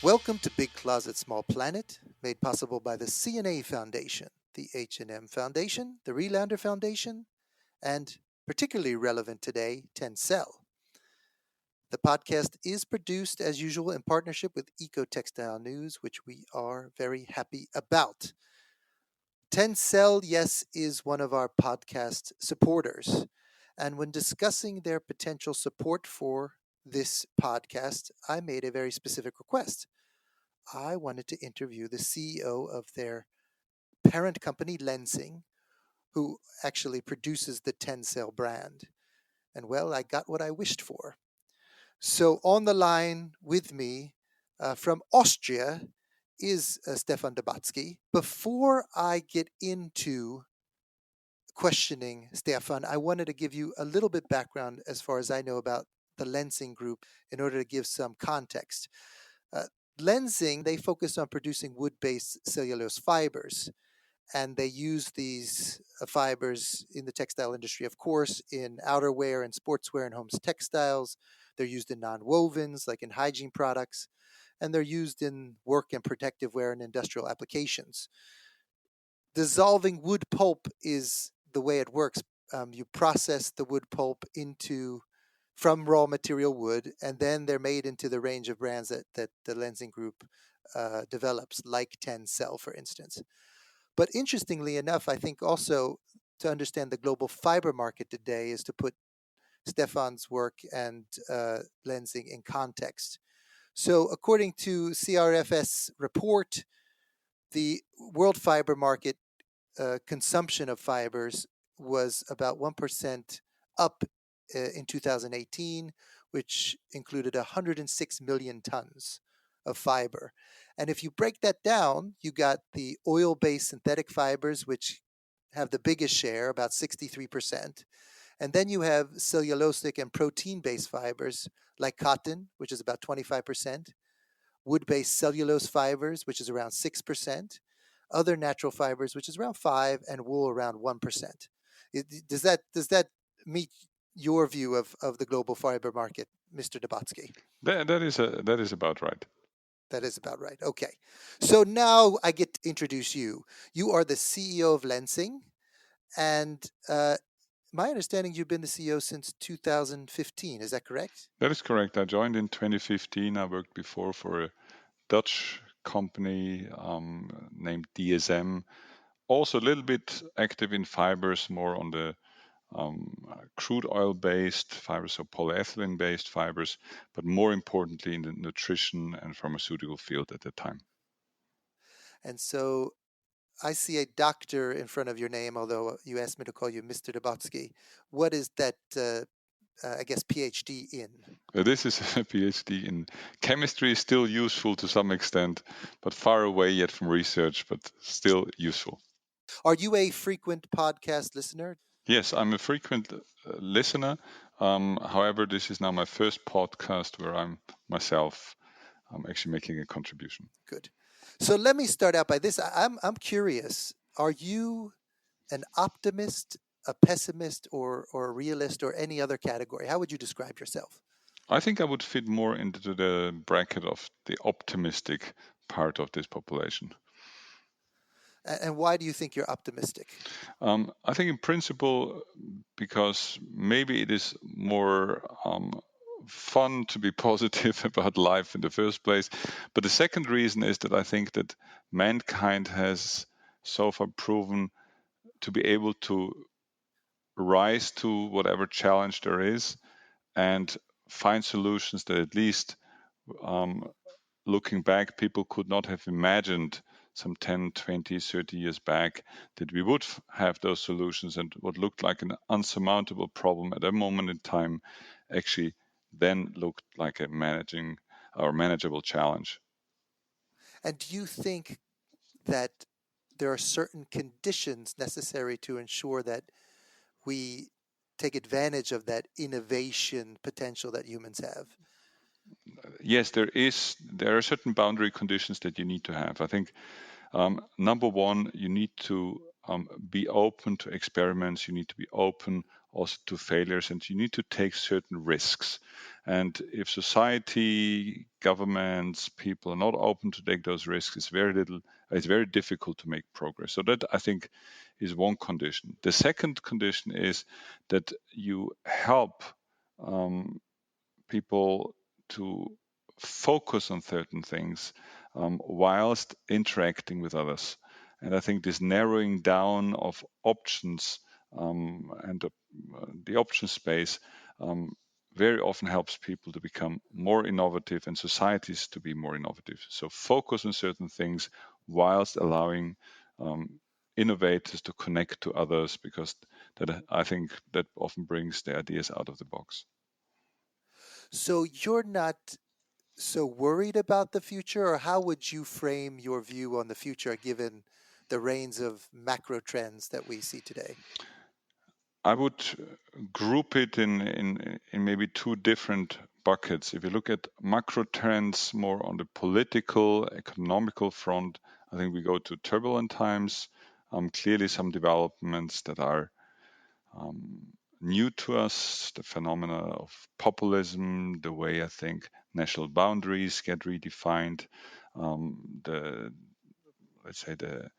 Welcome to Big Closet Small Planet, made possible by the CNA Foundation, the H&M Foundation, the Relander Foundation, and particularly relevant today, Tencel. The podcast is produced as usual in partnership with Eco Textile News, which we are very happy about. Tencel, yes, is one of our podcast supporters. And when discussing their potential support for this podcast, I made a very specific request. I wanted to interview the CEO of their parent company, Lenzing, who actually produces the Tencel brand. And well, I got what I wished for. So on the line with me from Austria is Stefan Doboczky. Before I get into questioning Stefan, I wanted to give you a little bit background as far as I know about the Lenzing Group in order to give some context. Lenzing, they focus on producing wood-based cellulose fibers, and they use these fibers in the textile industry, of course, in outerwear and sportswear and homes textiles. They're used in non-wovens, like in hygiene products, and they're used in work and protective wear and industrial applications. Dissolving wood pulp is the way it works. You process the wood pulp from raw material wood, and then they're made into the range of brands that the Lenzing Group develops, like Tencel, for instance. But interestingly enough, I think also to understand the global fiber market today is to put Stefan's work and Lenzing in context. So according to CRFS report, the world fiber market consumption of fibers was about 1% up in 2018, which included 106 million tons of fiber. And if you break that down, you got the oil-based synthetic fibers, which have the biggest share, about 63%. And then you have cellulosic and protein-based fibers like cotton, which is about 25%, wood-based cellulose fibers, which is around 6%, other natural fibers, which is around 5%, and wool around 1%. Does that meet your view of the global fiber market, Mr. Doboczky? That is about right. That is about right. Okay. So now I get to introduce you. You are the CEO of Lenzing, and my understanding you've been the CEO since 2015. Is that correct? That is correct. I joined in 2015. I worked before for a Dutch company named DSM. Also a little bit active in fibers, more on the crude oil-based fibers, so polyethylene-based fibers, but more importantly in the nutrition and pharmaceutical field at the time. And so I see a doctor in front of your name, although you asked me to call you Mr. Doboczky. What is that, I guess, PhD in? This is a PhD in chemistry, still useful to some extent, but far away yet from research, but still useful. Are you a frequent podcast listener? Yes, I'm a frequent listener. However, this is now my first podcast where I'm myself actually making a contribution. Good. So let me start out by this. I'm curious. Are you an optimist, a pessimist, or a realist, or any other category? How would you describe yourself? I think I would fit more into the bracket of the optimistic part of this population. And why do you think you're optimistic? I think in principle, because maybe it is more fun to be positive about life in the first place. But the second reason is that I think that mankind has so far proven to be able to rise to whatever challenge there is and find solutions that at least looking back, people could not have imagined some 10, 20, 30 years back that we would have those solutions, and what looked like an unsurmountable problem at a moment in time actually then looked like a manageable challenge. And do you think that there are certain conditions necessary to ensure that we take advantage of that innovation potential that humans have? Yes, there are certain boundary conditions that you need to have. I think number one, you need to be open to experiments. You need to be open also to failures, and you need to take certain risks. And if society, governments, people are not open to take those risks, it's very difficult to make progress. So that, I think, is one condition. The second condition is that you help people to focus on certain things whilst interacting with others. And I think this narrowing down of options and the option space very often helps people to become more innovative and societies to be more innovative. So focus on certain things whilst allowing innovators to connect to others, because that, I think, that often brings the ideas out of the box. So you're not so worried about the future, or how would you frame your view on the future given the range of macro trends that we see today? I would group it in maybe two different buckets. If you look at macro trends more on the political, economical front, I think we go to turbulent times. Clearly, some developments that are new to us, the phenomena of populism, the way I think national boundaries get redefined, the let's say the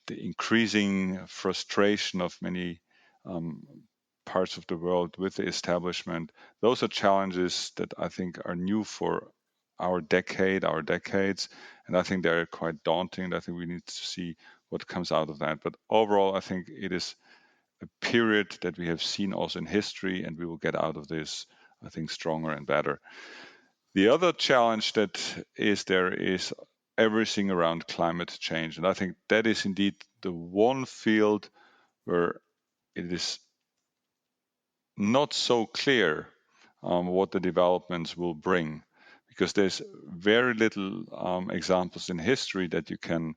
increasing frustration of many parts of the world with the establishment. Those are challenges that I think are new for our decades, and I think they're quite daunting. I think we need to see what comes out of that. But overall, I think it is a period that we have seen also in history, and we will get out of this, I think, stronger and better. The other challenge that is there is everything around climate change. And I think that is indeed the one field where it is not so clear what the developments will bring, because there's very little examples in history that you can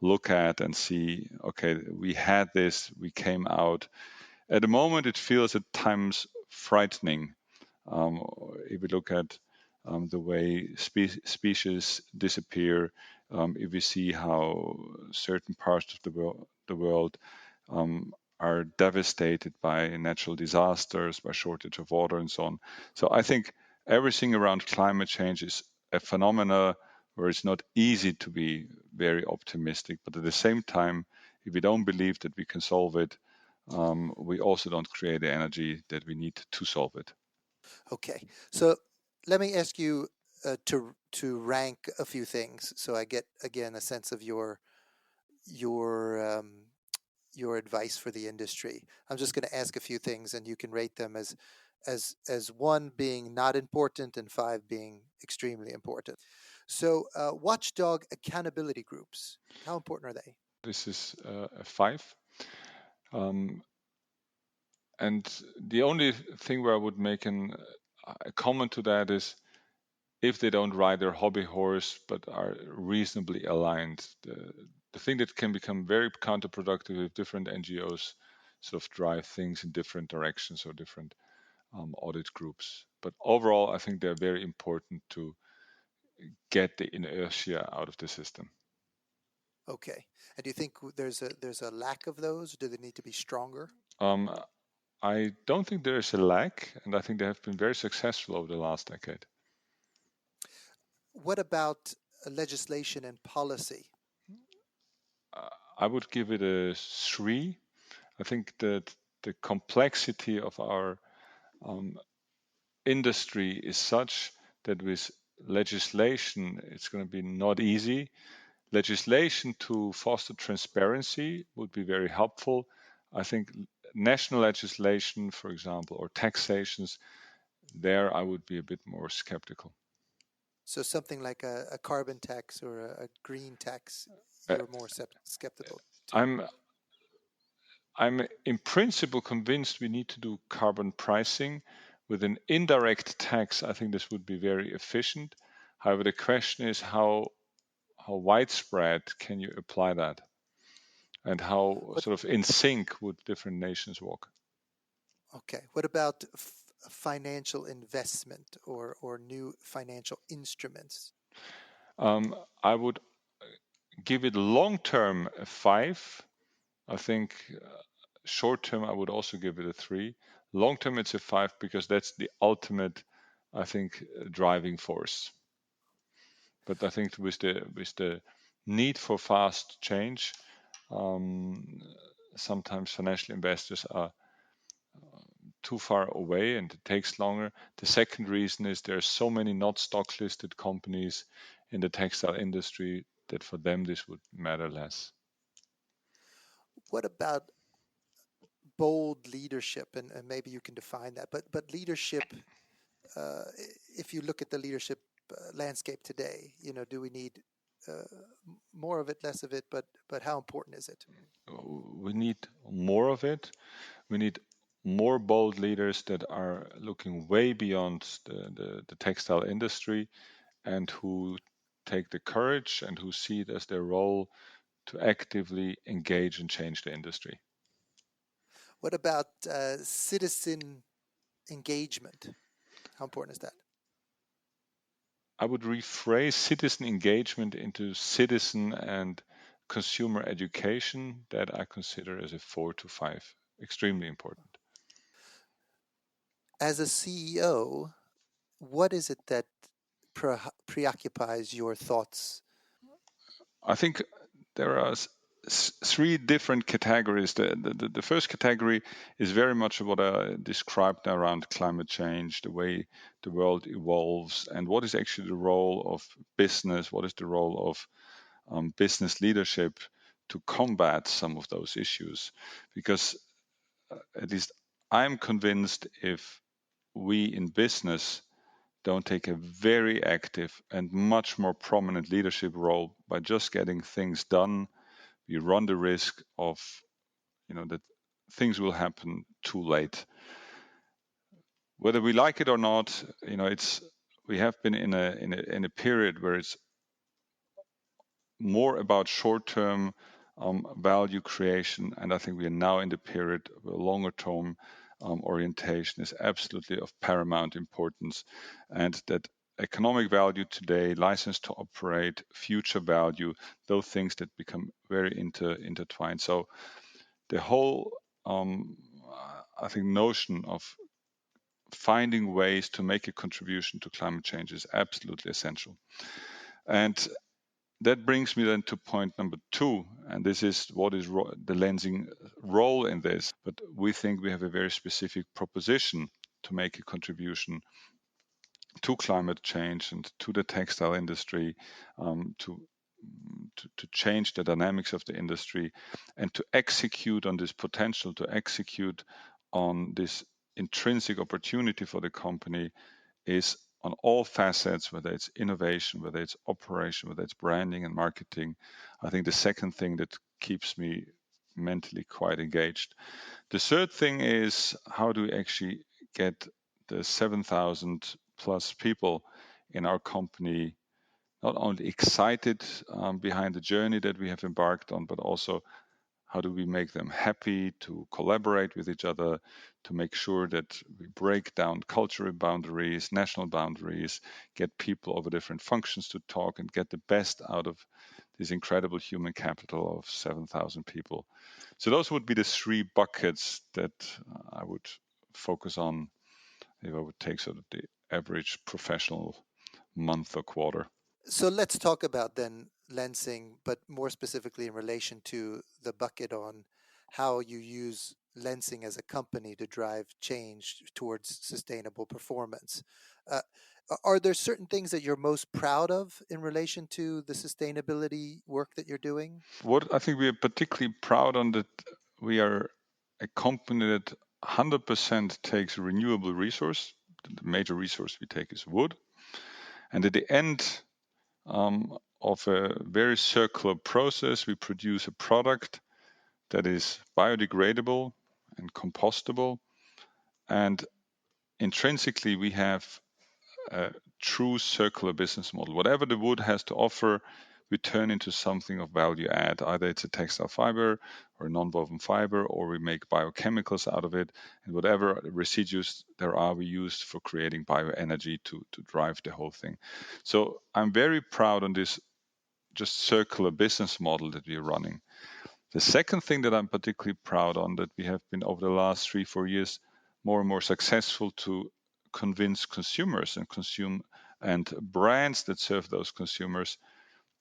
look at and see, okay, we had this, we came out. At the moment, it feels at times frightening. If we look at the way species disappear, if we see how certain parts of the world are devastated by natural disasters, by shortage of water, and so on. So I think everything around climate change is a phenomena where it's not easy to be very optimistic, but at the same time, if we don't believe that we can solve it, we also don't create the energy that we need to solve it. Okay, so let me ask you to rank a few things, so I get again a sense of your your advice for the industry. I'm just going to ask a few things, and you can rate them as one being not important and five being extremely important. So, watchdog accountability groups, how important are they? This is a 5. Um, and the only thing where I would make a comment to that is if they don't ride their hobby horse but are reasonably aligned. The thing that can become very counterproductive if different NGOs sort of drive things in different directions or different audit groups. But overall, I think they're very important to get the inertia out of the system. Okay, and do you think there's a lack of those? Do they need to be stronger? Um, I don't think there is a lack, and I think they have been very successful over the last decade. What about legislation and policy? I would give it a 3. I think that the complexity of our industry is such that with legislation, it's going to be not easy. Legislation to foster transparency would be very helpful. I think national legislation, for example, or taxations, there I would be a bit more skeptical. So something like a carbon tax or a green tax, Uh, you're more skeptical to. I'm I'm in principle convinced we need to do carbon pricing. With an indirect tax, I think this would be very efficient. However, the question is how widespread can you apply that, and how What, sort of in sync would different nations work? okay. What about financial investment or new financial instruments? I would give it long term a 5, I think short term, I would also give it a 3. Long term, it's a 5 because that's the ultimate, I think, driving force. But I think with the need for fast change, sometimes financial investors are too far away and it takes longer. The second reason is there are so many not stock listed companies in the textile industry that for them this would matter less. What about bold leadership? And maybe you can define that. But leadership, uh, if you look at the leadership landscape today, do we need uh, more of it, less of it? But how important is it? We need more of it. We need more bold leaders that are looking way beyond the textile industry and who take the courage and who see it as their role to actively engage and change the industry. What about citizen engagement? How important is that? I would rephrase citizen engagement into citizen and consumer education that I consider as a 4 to 5. Extremely important. As a CEO, what is it that preoccupies your thoughts? I think there are 3 different categories. The first category is very much what I described around climate change, the way the world evolves, and what is actually the role of business, what is the role of business leadership to combat some of those issues. Because at least I'm convinced if we in business don't take a very active and much more prominent leadership role by just getting things done, we run the risk of, that things will happen too late. Whether we like it or not, it's we have been in a period where it's more about short-term value creation, and I think we are now in the period where longer-term orientation is absolutely of paramount importance, and that economic value today, license to operate, future value, those things that become very intertwined. So the whole, I think, notion of finding ways to make a contribution to climate change is absolutely essential. And that brings me then to point number 2, and this is what is the Lenzing role in this. But we think we have a very specific proposition to make a contribution to climate change and to the textile industry, to change the dynamics of the industry, and to execute on this potential, to execute on this intrinsic opportunity for the company is on all facets, whether it's innovation, whether it's operation, whether it's branding and marketing. I think the second thing that keeps me mentally quite engaged. The third thing is how do we actually get the 7,000 plus people in our company not only excited behind the journey that we have embarked on, but also how do we make them happy to collaborate with each other, to make sure that we break down cultural boundaries, national boundaries, get people over different functions to talk and get the best out of this incredible human capital of 7,000 people. So those would be the 3 buckets that I would focus on if I would take sort of the average professional month or quarter. So let's talk about then Lensing, but more specifically in relation to the bucket on how you use Lensing as a company to drive change towards sustainable performance. Uh, are there certain things that you're most proud of in relation to the sustainability work that you're doing? What I think we are particularly proud on that we are a company that 100% takes renewable resource. The major resource we take is wood. And at the end of a very circular process, we produce a product that is biodegradable and compostable. And intrinsically, we have a true circular business model. Whatever the wood has to offer, we turn into something of value add. Either it's a textile fiber or a non-woven fiber, or we make biochemicals out of it, and whatever residues there are, we use for creating bioenergy to drive the whole thing. So I'm very proud on this just circular business model that we're running. The second thing that I'm particularly proud on, that we have been over the last 3-4 years more and more successful to convince consumers and brands that serve those consumers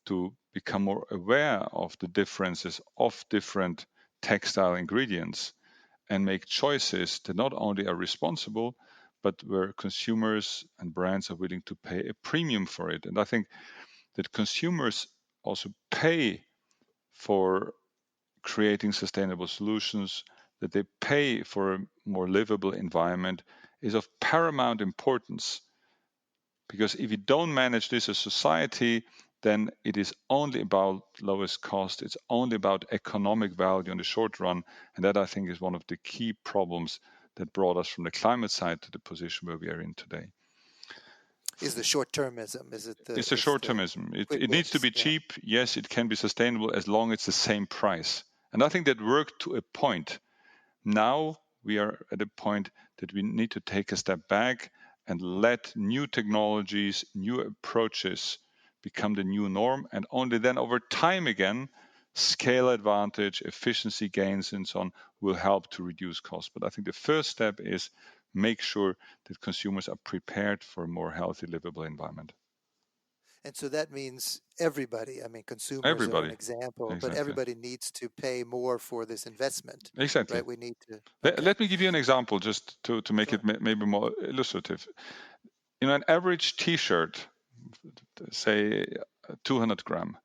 to become more aware of the differences of different textile ingredients and make choices that not only are responsible, but where consumers and brands are willing to pay a premium for it. And I think that consumers also pay for creating sustainable solutions, that they pay for a more livable environment, is of paramount importance. Because if you don't manage this as society, then it is only about lowest cost. It's only about economic value in the short run. And that, I think, is one of the key problems that brought us from the climate side to the position where we are in today. Is the short-termism? It's a short-termism. It needs to be cheap. Yes, it can be sustainable as long as it's the same price. And I think that worked to a point. Now we are at a point that we need to take a step back and let new technologies, new approaches become the new norm. And only then over time again, scale advantage, efficiency gains, and so on will help to reduce costs. But I think the first step is make sure that consumers are prepared for a more healthy, livable environment. And so that means everybody, I mean, consumers are an Everybody. example, but Exactly. everybody needs to pay more for this investment. Exactly. Right? We need to. Let me give you an example just to make Sure. it maybe more illustrative. An average T-shirt, say 200 gram,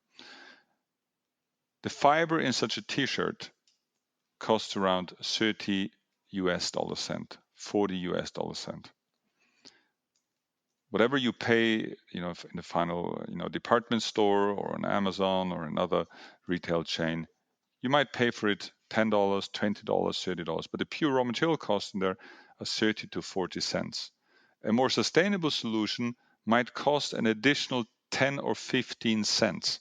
the fiber in such a T-shirt costs around 30 US dollar cent, 40 US dollar cent. Whatever you pay, in the final, department store or on Amazon or another retail chain, you might pay for it $10, $20, $30, but the pure raw material costs in there are 30 to 40 cents. A more sustainable solution might cost an additional 10 or 15 cents.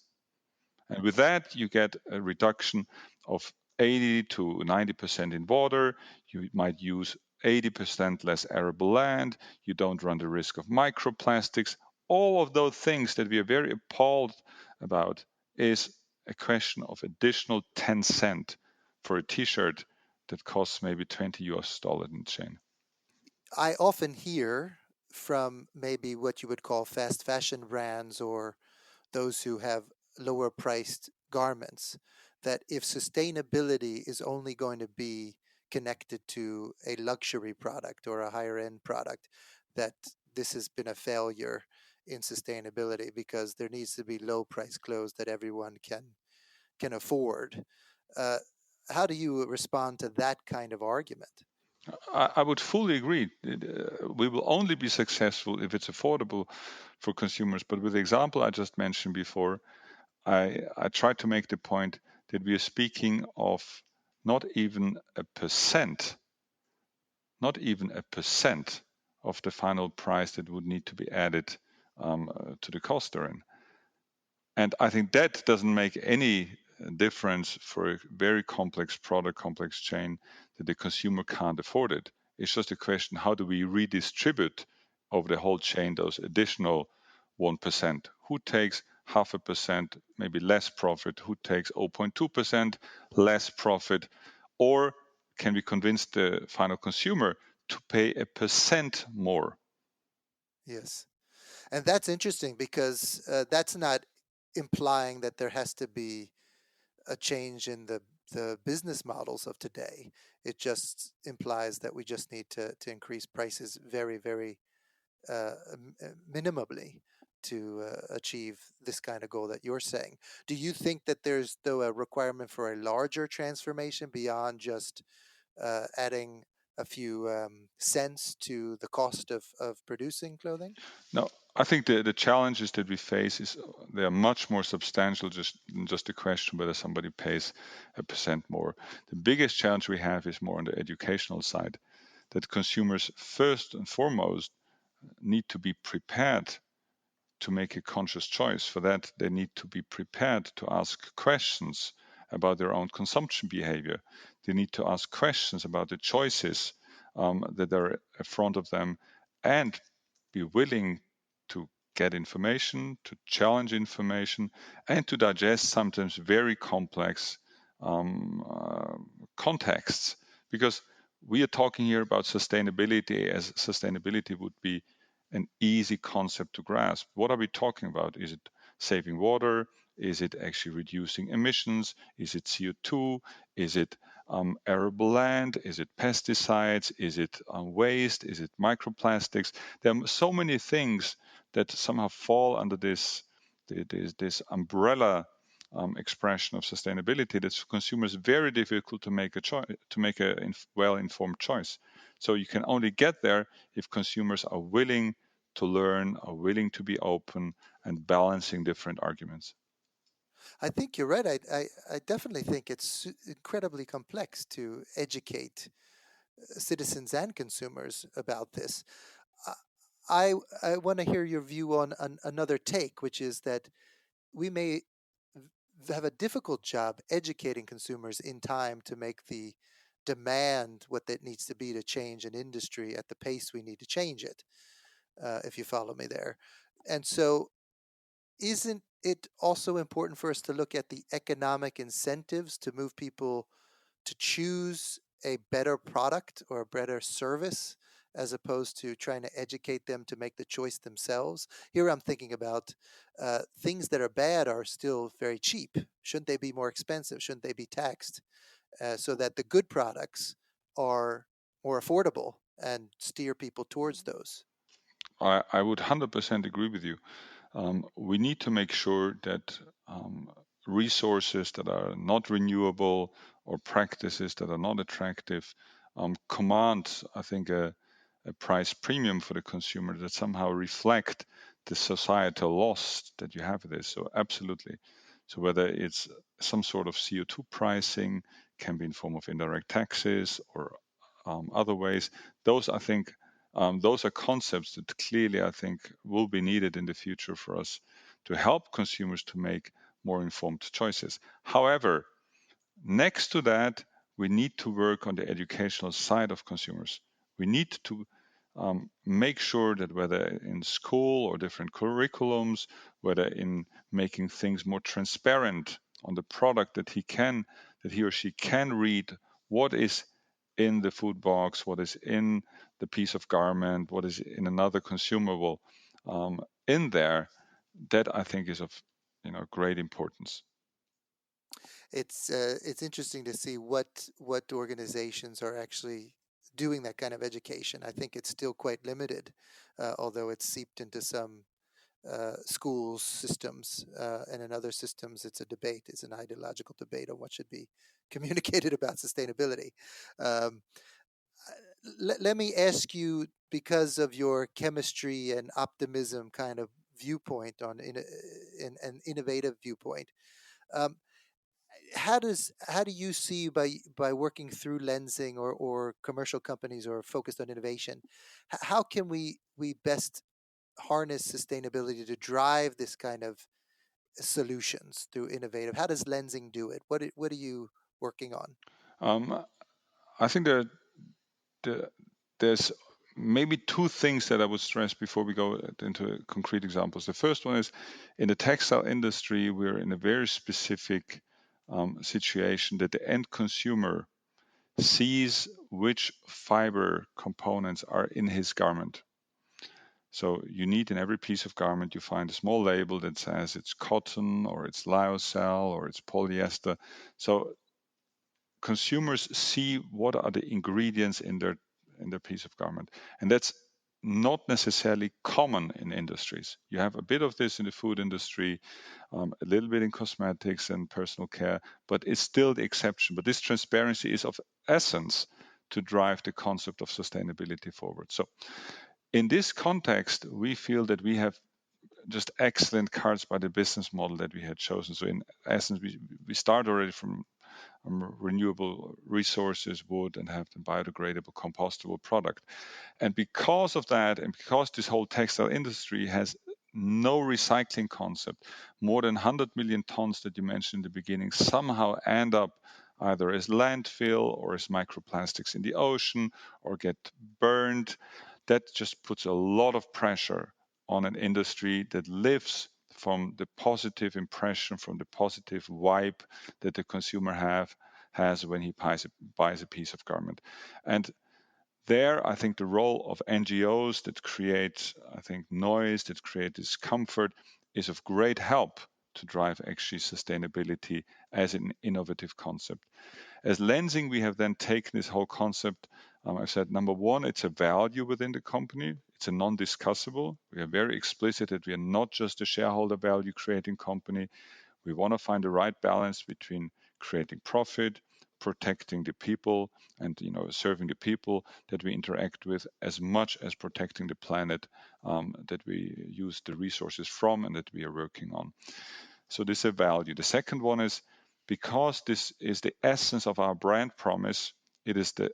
And with that, you get a reduction of 80 to 90% in water. You might use 80% less arable land. You don't run the risk of microplastics. All of those things that we are very appalled about is a question of additional 10 cent for a t-shirt that costs maybe 20 US dollars in chain. I often hear from maybe what you would call fast fashion brands or those who have lower priced garments that if sustainability is only going to be connected to a luxury product or a higher end product, that this has been a failure in sustainability because there needs to be low price clothes that everyone can afford. Uh, how do you respond to that kind of argument? I would fully agree. We will only be successful if it's affordable for consumers. But with the example I just mentioned before, I try to make the point that we are speaking of not even a percent of the final price that would need to be added to the cost therein. And I think that doesn't make any difference for a very complex product, complex chain that the consumer can't afford it. It's just a question, how do we redistribute over the whole chain those additional 1%? Who takes 0.5%, maybe less profit? Who takes 0.2% less profit? Or can we convince the final consumer to pay 1% more? Yes. And that's interesting because that's not implying that there has to be a change in the business models of today. It just implies that we just need to increase prices very, very minimally to achieve this kind of goal that you're saying. Do you think that there's, though, a requirement for a larger transformation beyond just adding a few cents to the cost of producing clothing? No, I think the challenges that we face is they are much more substantial than just a question whether somebody pays 1% more. The biggest challenge we have is more on the educational side, that consumers first and foremost need to be prepared to make a conscious choice. For that, they need to be prepared to ask questions about their own consumption behavior. They need to ask questions about the choices that are in front of them and be willing to get information, to challenge information, and to digest sometimes very complex contexts, because we are talking here about sustainability, as sustainability would be an easy concept to grasp. What are we talking about? Is it saving water? Is it actually reducing emissions? Is it CO2? Is it arable land? Is it pesticides? Is it waste? Is it microplastics? There are so many things that somehow fall under this umbrella expression of sustainability that's for consumers very difficult to make a well-informed choice. So you can only get there if consumers are willing to learn, are willing to be open, and balancing different arguments. I think you're right. I definitely think it's incredibly complex to educate citizens and consumers about this. Uh, I want to hear your view on another take, which is that we may have a difficult job educating consumers in time to make the demand what that needs to be to change an industry at the pace we need to change it, if you follow me there. And so, isn't it also important for us to look at the economic incentives to move people to choose a better product or a better service as opposed to trying to educate them to make the choice themselves? Here I'm thinking about things that are bad are still very cheap. Shouldn't they be more expensive? Shouldn't they be taxed so that the good products are more affordable and steer people towards those? I would 100% agree with you. We need to make sure that resources that are not renewable or practices that are not attractive command, I think, a price premium for the consumer that somehow reflect the societal loss that you have with this. So absolutely. So whether it's some sort of CO2 pricing, can be in form of indirect taxes or other ways. Those, I think, those are concepts that clearly, I think, will be needed in the future for us to help consumers to make more informed choices. However, next to that, we need to work on the educational side of consumers. We need to make sure that whether in school or different curriculums, whether in making things more transparent on the product that he or she can read what is in the food box, what is in the piece of garment, what is in another consumable in there, that I think is of great importance. It's interesting to see what organizations are actually doing that kind of education. I think it's still quite limited, although it's seeped into some schools systems, and in other systems it's a debate. It's an ideological debate on what should be communicated about sustainability. Um, Let me ask you, because of your chemistry and optimism kind of viewpoint on in an innovative viewpoint. Um, how do you see by working through Lenzing or commercial companies or focused on innovation, how can we best harness sustainability to drive this kind of solutions through innovative? How does Lenzing do it? What are you working on? Um, I think there's maybe two things that I would stress before we go into concrete examples. The first one is in the textile industry, we're in a very specific situation that the end consumer sees which fiber components are in his garment. So you need in every piece of garment, you find a small label that says it's cotton or it's lyocell or it's polyester. So consumers see what are the ingredients in their piece of garment, and that's not necessarily common in industries. You have a bit of this in the food industry, a little bit in cosmetics and personal care, but it's still the exception. But this transparency is of essence to drive the concept of sustainability forward. So in this context, we feel that we have just excellent cards by the business model that we had chosen. So in essence, we start already from renewable resources, wood, and have the biodegradable, compostable product. And because of that, and because this whole textile industry has no recycling concept, more than 100 million tons that you mentioned in the beginning somehow end up either as landfill or as microplastics in the ocean or get burned. That just puts a lot of pressure on an industry that lives from the positive impression, from the positive vibe that the consumer has when he buys a piece of garment. And there, I think the role of NGOs that create, I think, noise, that create discomfort, is of great help to drive actually sustainability as an innovative concept. As Lenzing, we have then taken this whole concept. I said, number one, it's a value within the company. It's a non-discussable. We are very explicit that we are not just a shareholder value creating company. We want to find the right balance between creating profit, protecting the people, and serving the people that we interact with, as much as protecting the planet that we use the resources from and that we are working on. So this is a value. The second one is, because this is the essence of our brand promise, it is the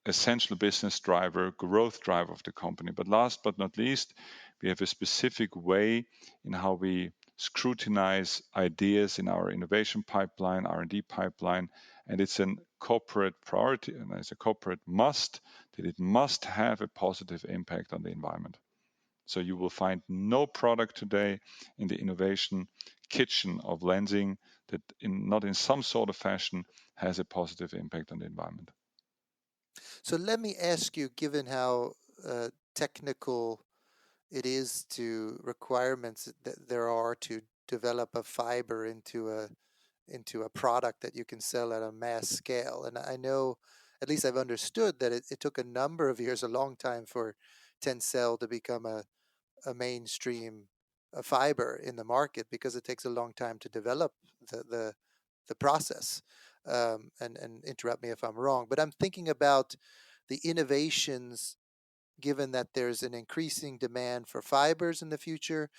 essential business driver, growth driver of the company. But last but not least, we have a specific way in how we scrutinize ideas in our innovation pipeline, R&D pipeline, and it's a corporate priority and it's a corporate must that it must have a positive impact on the environment. So you will find no product today in the innovation kitchen of Lenzing that not in some sort of fashion has a positive impact on the environment. So let me ask you, given how technical it is to requirements that there are to develop a fiber into a product that you can sell at a mass scale. And I know, at least I've understood, that it took a number of years, a long time, for Tencel to become a mainstream fiber in the market, because it takes a long time to develop the process. And interrupt me if I'm wrong, but I'm thinking about the innovations, given that there's an increasing demand for fibers in the future.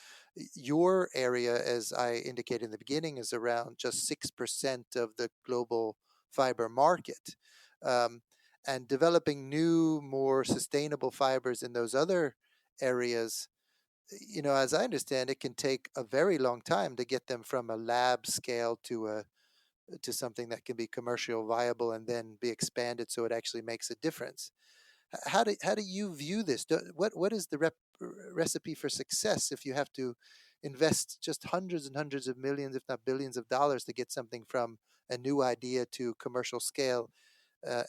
Your area, as I indicated in the beginning, is around just 6% of the global fiber market. Um, and developing new, more sustainable fibers in those other areas, as I understand, it can take a very long time to get them from a lab scale to something that can be commercial viable and then be expanded so it actually makes a difference. How do you view this? What is the recipe for success if you have to invest just hundreds and hundreds of millions, if not billions of dollars, to get something from a new idea to commercial scale,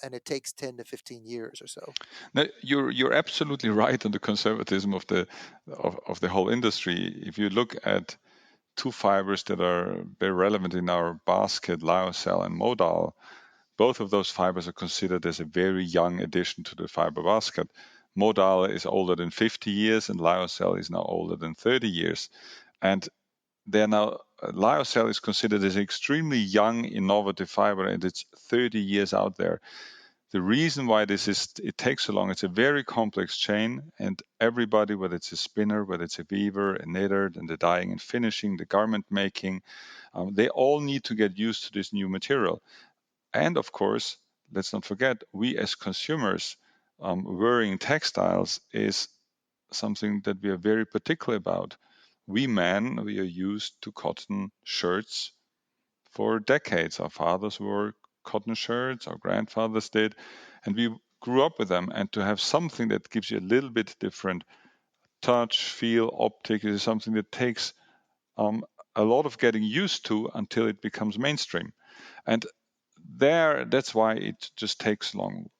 and it takes 10 to 15 years or so? No, you're absolutely right on the conservatism of the whole industry. If you look at two fibers that are very relevant in our basket, lyocell and modal, both of those fibers are considered as a very young addition to the fiber basket. Modal is older than 50 years and lyocell is now older than 30 years. And they're now, lyocell is considered as an extremely young, innovative fiber, and it's 30 years out there. The reason why it takes so long, it's a very complex chain, and everybody, whether it's a spinner, whether it's a weaver, a knitter, and the dyeing and finishing, the garment making, they all need to get used to this new material. And of course, let's not forget, we as consumers, wearing textiles is something that we are very particular about. We men, we are used to cotton shirts for decades. Our fathers wore cotton shirts, our grandfathers did, and we grew up with them. And to have something that gives you a little bit different touch, feel, optic is something that takes a lot of getting used to until it becomes mainstream. And that's why it just takes long.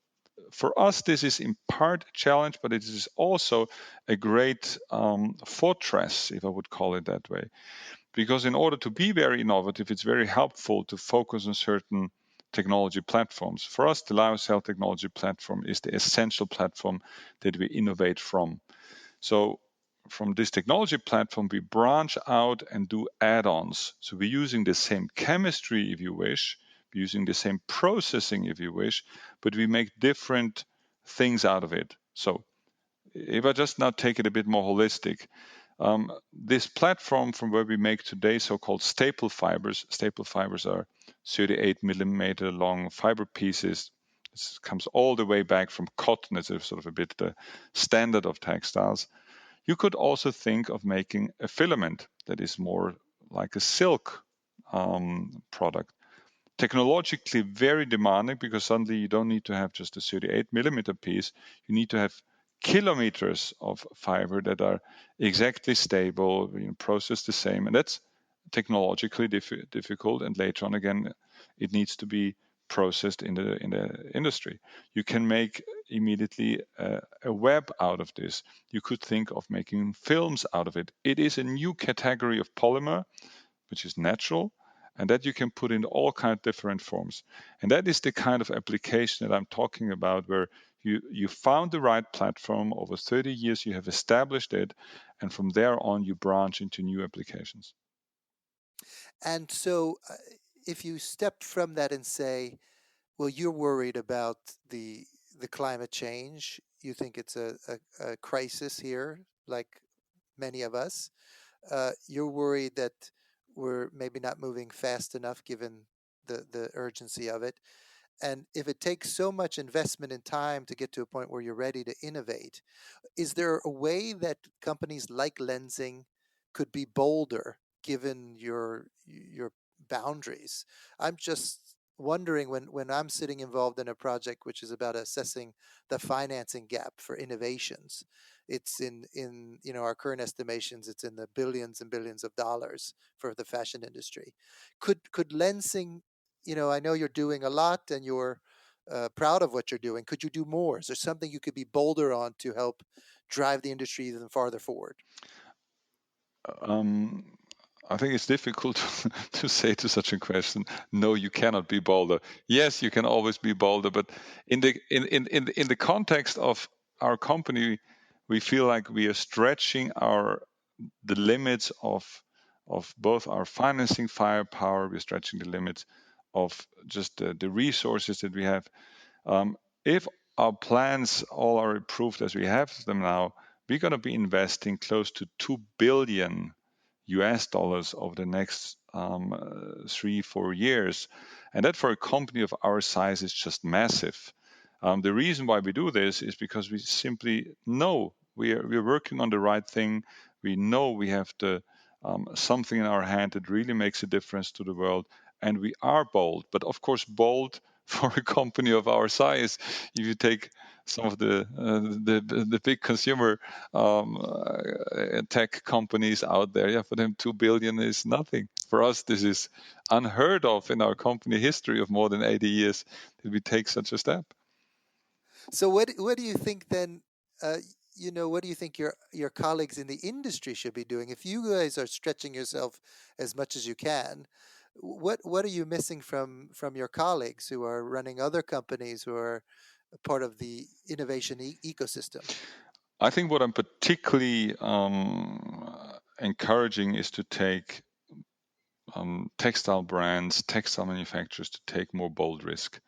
For us, this is in part a challenge, but it is also a great fortress, if I would call it that way. Because in order to be very innovative, it's very helpful to focus on certain technology platforms. For us, the lyocell technology platform is the essential platform that we innovate from. So from this technology platform, we branch out and do add-ons. So we're using the same chemistry, if you wish, we're using the same processing, if you wish, but we make different things out of it. So if I just now take it a bit more holistic, this platform from where we make today so-called staple fibers are 38 millimeter long fiber pieces. This comes all the way back from cotton. It's sort of a bit the standard of textiles. You could also think of making a filament that is more like a silk product. Technologically very demanding, because suddenly you don't need to have just a 38 millimeter piece. You need to have kilometers of fiber that are exactly stable, processed the same, and that's technologically difficult. And later on, again, it needs to be processed in the industry. You can make immediately a web out of this. You could think of making films out of it. It is a new category of polymer, which is natural, and that you can put in all kinds of different forms. And that is the kind of application that I'm talking about, where you found the right platform over 30 years, you have established it, and from there on you branch into new applications. And so, if you step from that and say, well, you're worried about the climate change, you think it's a crisis here, like many of us. You're worried that we're maybe not moving fast enough given the urgency of it. And if it takes so much investment and time to get to a point where you're ready to innovate, is there a way that companies like Lenzing could be bolder given your boundaries? I'm just wondering, when I'm sitting involved in a project which is about assessing the financing gap for innovations, it's in our current estimations, it's in the billions and billions of dollars for the fashion industry. Could Lenzing, I know you're doing a lot and you're proud of what you're doing. Could you do more? Is there something you could be bolder on to help drive the industry even farther forward? Um, I think it's difficult to say to such a question, no, you cannot be bolder. Yes, you can always be bolder, but in the context of our company, we feel like we are stretching the limits of both our financing firepower, we're stretching the limits of just the resources that we have. If our plans all are approved as we have them now, we're going to be investing close to $2 billion US dollars over the next 3-4 years. And that for a company of our size is just massive. The reason why we do this is because we simply know we're working on the right thing. We know we have something in our hand that really makes a difference to the world, and we are bold. But of course, bold for a company of our size. If you take some of the big consumer tech companies out there, yeah, for them 2 billion is nothing. For us, this is unheard of in our company history of more than 80 years that we take such a step. So what do you think then? Uh, what do you think your colleagues in the industry should be doing? If you guys are stretching yourself as much as you can, what are you missing from your colleagues who are running other companies who are part of the innovation ecosystem? I think what I'm particularly encouraging is to take textile brands, textile manufacturers to take more bold risk.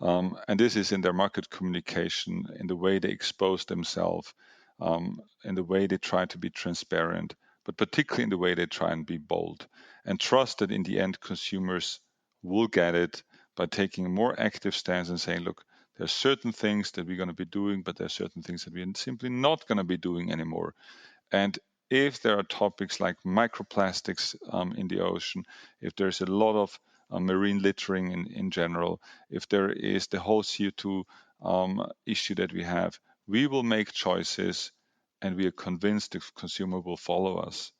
And this is in their market communication, in the way they expose themselves, in the way they try to be transparent, but particularly in the way they try and be bold. And trust that in the end, consumers will get it by taking a more active stance and saying, look, there's certain things that we're going to be doing, but there's certain things that we're simply not going to be doing anymore. And if there are topics like microplastics in the ocean, if there's a lot of marine littering in general, if there is the whole CO2 issue that we have, we will make choices, and we are convinced the consumer will follow us.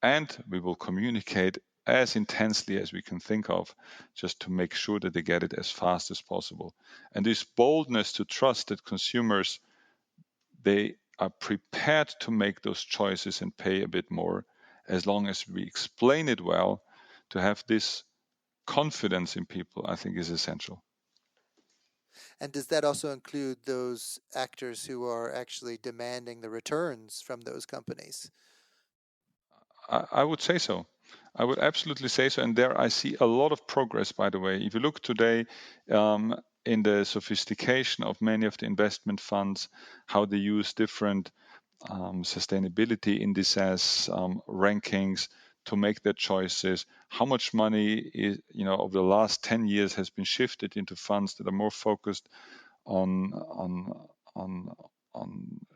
And we will communicate as intensely as we can think of, just to make sure that they get it as fast as possible. And this boldness to trust that consumers, they are prepared to make those choices and pay a bit more, as long as we explain it well. To have this confidence in people, I think, is essential. And does that also include those actors who are actually demanding the returns from those companies? I would say so. I would absolutely say so. And there I see a lot of progress, by the way. If you look today in the sophistication of many of the investment funds, how they use different sustainability indices, rankings to make their choices, how much money is, over the last 10 years has been shifted into funds that are more focused on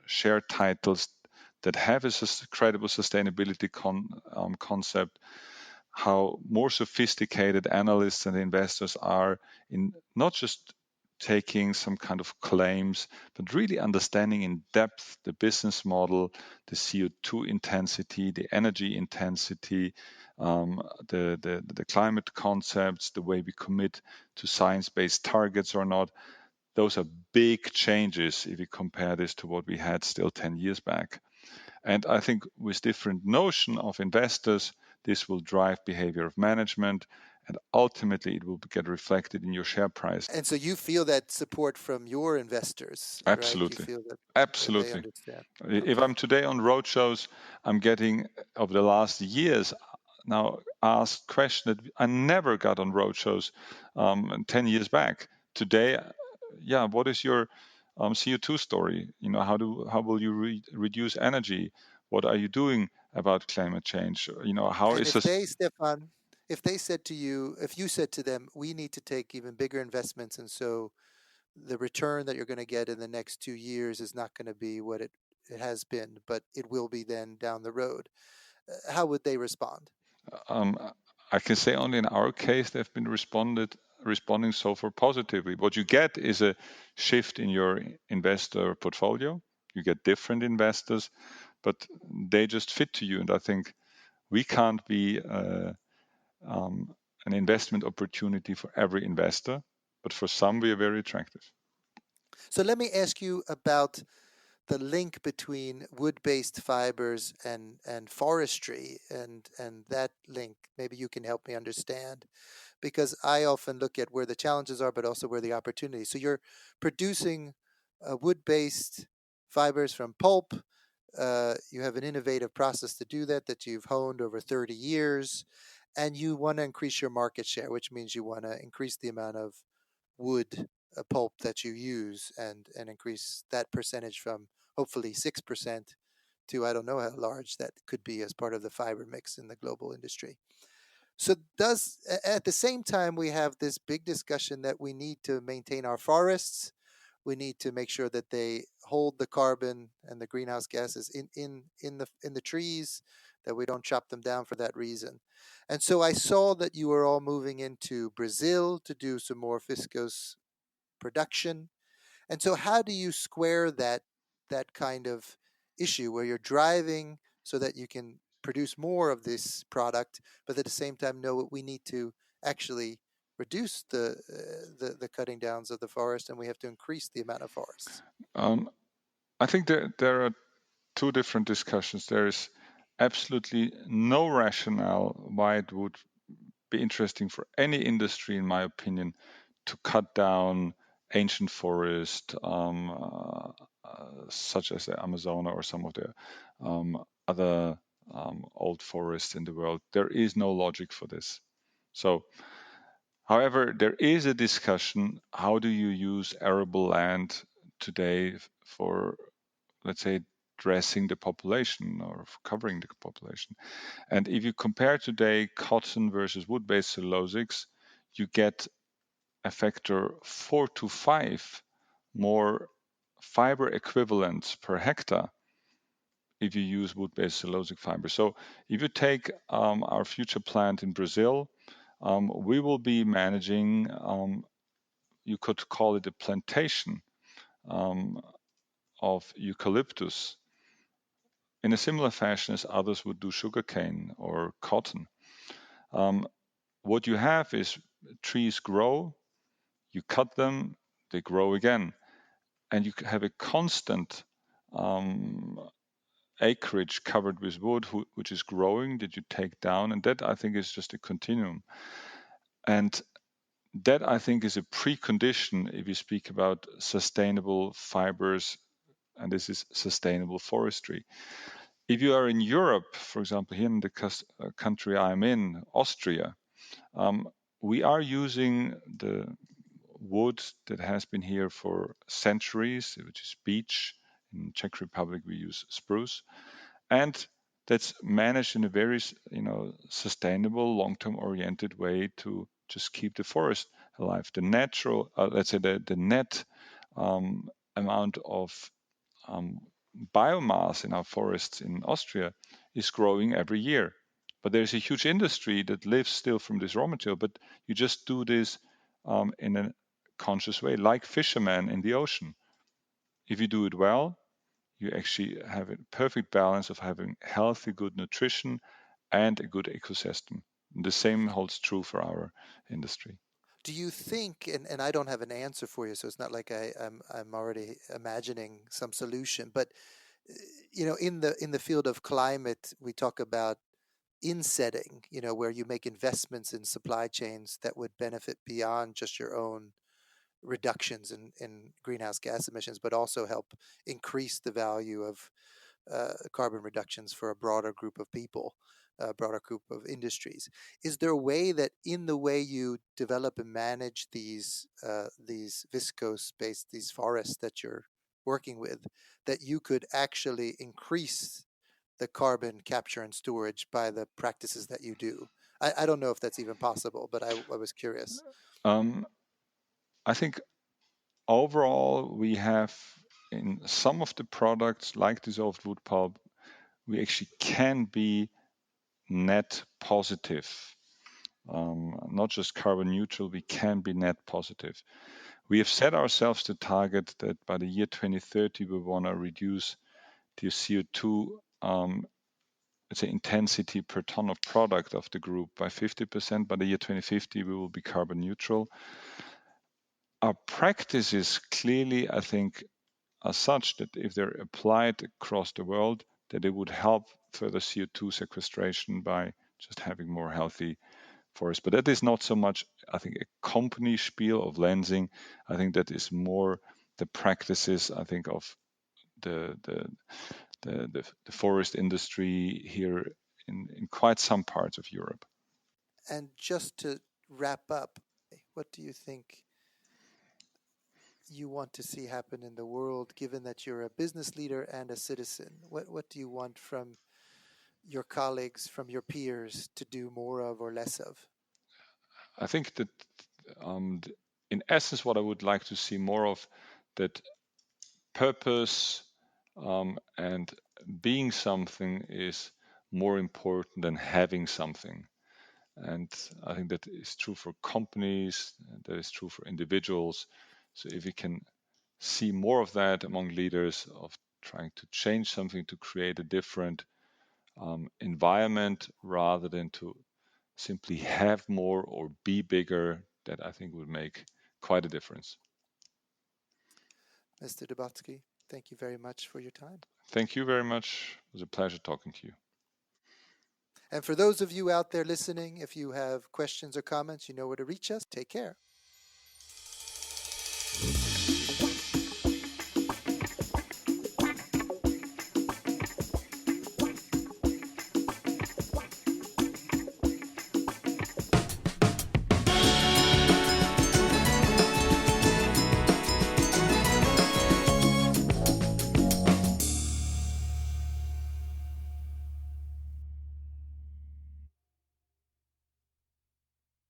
share titles that have a credible sustainability concept, how more sophisticated analysts and investors are in not just taking some kind of claims, but really understanding in depth the business model, the CO2 intensity, the energy intensity, the climate concepts, the way we commit to science-based targets or not. Those are big changes if you compare this to what we had still 10 years back. And I think with different notion of investors, this will drive behavior of management, and ultimately it will get reflected in your share price. And so you feel that support from your investors, right? You Absolutely. feel that they Absolutely. understand. If Okay. I'm today on roadshows, I'm getting, over the last years, now asked questions that I never got on roadshows 10 years back. Today, what is your CO2 story? How will you reduce energy? What are you doing about climate change? How And is if this? they, Stefan, if they said to you, if you said to them, we need to take even bigger investments, and so the return that you're going to get in the next 2 years is not going to be what it has been, but it will be then down the road, how would they respond? Um, I can say only in our case they've been responding so far positively. What you get is a shift in your investor portfolio. You get different investors, but they just fit to you. And I think we can't be an investment opportunity for every investor, but for some we are very attractive. So let me ask you about the link between wood-based fibers and forestry, and that link. Maybe you can help me understand, because I often look at where the challenges are, but also where the opportunities. So you're producing wood-based fibers from pulp. You have an innovative process to do that you've honed over 30 years, and you want to increase your market share, which means you want to increase the amount of wood pulp that you use, and increase that percentage from hopefully 6% to, I don't know how large that could be as part of the fiber mix in the global industry. So does at the same time we have this big discussion that we need to maintain our forests. We need to make sure that they hold the carbon and the greenhouse gases in the trees, that we don't chop them down for that reason. And so I saw that you were all moving into Brazil to do some more viscose production. And so how do you square that kind of issue where you're driving so that you can produce more of this product, but at the same time know what we need to actually reduce the cutting downs of the forest, and we have to increase the amount of forests? Um, I think there are two different discussions. There is absolutely no rationale why it would be interesting for any industry, in my opinion, to cut down ancient forest, such as the Amazon or some of the other old forests in the world. There is no logic for this. So, however, there is a discussion: how do you use arable land today for, let's say, dressing the population or covering the population? And if you compare today cotton versus wood-based cellulosics, you get a factor 4 to 5 more fiber equivalents per hectare if you use wood-based cellulosic fiber. So if you take our future plant in Brazil, we will be managing, you could call it a plantation of eucalyptus in a similar fashion as others would do sugarcane or cotton. What you have is trees grow, you cut them, they grow again, and you have a constant acreage covered with wood, which is growing, that you take down, and that I think is just a continuum. And that I think is a precondition if you speak about sustainable fibers, and this is sustainable forestry. If you are in Europe, for example, here in the country I'm in, Austria, we are using the wood that has been here for centuries, which is beech. In Czech Republic, we use spruce, and that's managed in a very, sustainable, long-term oriented way to just keep the forest alive. The natural, let's say, the net amount of biomass in our forests in Austria is growing every year. But there's a huge industry that lives still from this raw material. But you just do this in a conscious way, like fishermen in the ocean. If you do it well, you actually have a perfect balance of having healthy, good nutrition and a good ecosystem. The same holds true for our industry. Do you think, and I don't have an answer for you, so it's not like I'm already imagining some solution, but in the field of climate, we talk about insetting, where you make investments in supply chains that would benefit beyond just your own reductions in greenhouse gas emissions, but also help increase the value of carbon reductions for a broader group of people, a broader group of industries. Is there a way that, in the way you develop and manage these viscose-based, these forests that you're working with, that you could actually increase the carbon capture and storage by the practices that you do? I don't know if that's even possible, but I was curious. I think overall we have in some of the products like dissolved wood pulp, we actually can be net positive. Not just carbon neutral, we can be net positive. We have set ourselves the target that by the year 2030 we want to reduce the CO2 let's say intensity per ton of product of the group by 50%. By the year 2050 we will be carbon neutral. Our practices clearly, I think, are such that if they're applied across the world, that it would help further CO2 sequestration by just having more healthy forests. But that is not so much, I think, a company spiel of Lenzing. I think that is more the practices, I think, of the forest industry here in quite some parts of Europe. And just to wrap up, what do you think you want to see happen in the world, given that you're a business leader and a citizen? What do you want from your colleagues, from your peers, to do more of or less of? I think that in essence, what I would like to see more of, that purpose and being something is more important than having something. And I think that is true for companies, that is true for individuals. So if we can see more of that among leaders, of trying to change something to create a different environment rather than to simply have more or be bigger, that I think would make quite a difference. Mr. Doboczky, thank you very much for your time. Thank you very much. It was a pleasure talking to you. And for those of you out there listening, if you have questions or comments, you know where to reach us. Take care.